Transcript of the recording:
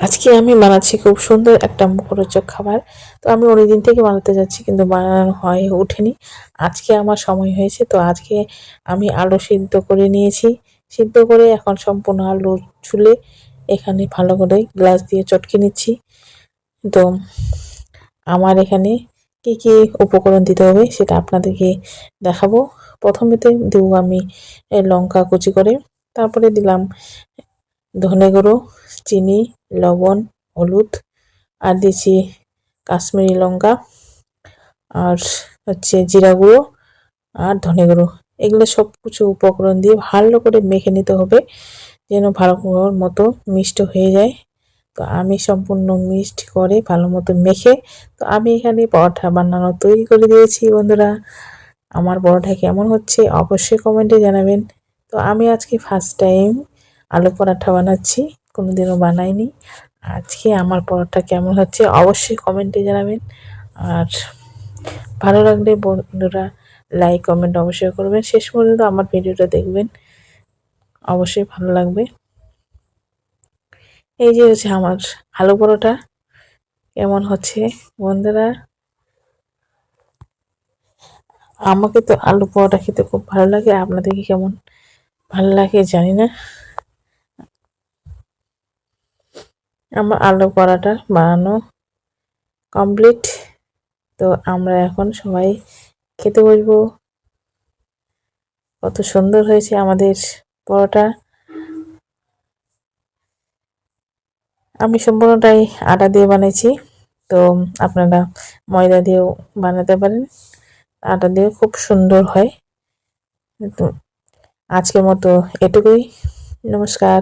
আজকে আমি বানাচ্ছি খুব সুন্দর একটা মুখরোচক খাবার। তো আমি অনেকদিন থেকে বানাতে যাচ্ছি কিন্তু বানানো হয়ে ওঠেনি। আজকে আমার সময় হয়েছে, তো আজকে আমি আলু সিদ্ধ করে নিয়েছি। সিদ্ধ করে এখন সম্পূর্ণ আলু ছুলে এখানে ভালো করে গ্লাস দিয়ে চটকে নিচ্ছি। তো আমার এখানে কি কি উপকরণ দিতে হবে সেটা আপনাদেরকে দেখাবো। প্রথমেতে দেবো আমি লঙ্কা কুচি করে, তারপরে দিলাম ধনে গুঁড়ো, চিনি, লবণ, হলুদ, আর দিয়েছি কাশ্মীরি লঙ্কা, আর হচ্ছে জিরা গুঁড়ো আর ধনে গুঁড়ো। এগুলো সব কিছু উপকরণ দিয়ে ভালো করে মেখে নিতে হবে যেন ভালো মতো মিষ্ট হয়ে যায়। তো আমি সম্পূর্ণ মিক্সড করে ভালো মতো মেখে তো আমি এখানে পরোটা বানানো তৈরি করে দিয়েছি। বন্ধুরা, আমার পরোটা কেমন হচ্ছে অবশ্যই কমেন্টে জানাবেন। তো আমি আজকে ফার্স্ট টাইম আলু পরোটা বানাচ্ছি, কোনোদিনও বানাইনি। আজকে আমার পরোটা কেমন হচ্ছে অবশ্যই কমেন্টে জানাবেন। আর ভালো লাগলে বন্ধুরা লাইক কমেন্ট অবশ্যই করবেন, শেষ পর্যন্ত আমার ভিডিওটা দেখবেন, অবশ্যই ভালো লাগবে। এই যে হচ্ছে আমার আলু পরোটা কেমন হচ্ছে বন্ধুরা। আমাকে তো আলু পরোটা খেতে খুব ভালো লাগে, আপনাদেরকে কেমন ভালো লাগে জানি না। আমার আলু পরোটা বানানো কমপ্লিট। তো আমরা এখন সবাই খেতে বসবো। কত সুন্দর হয়েছে আমাদের পরোটা। আমি সম্পূর্ণটাই আটা দিয়ে বানিয়েছি, তো আপনারা ময়দা দিয়েও বানাতে পারেন, আটা দিয়েও খুব সুন্দর হয়। তো আজকের মতো এটুকুই, নমস্কার।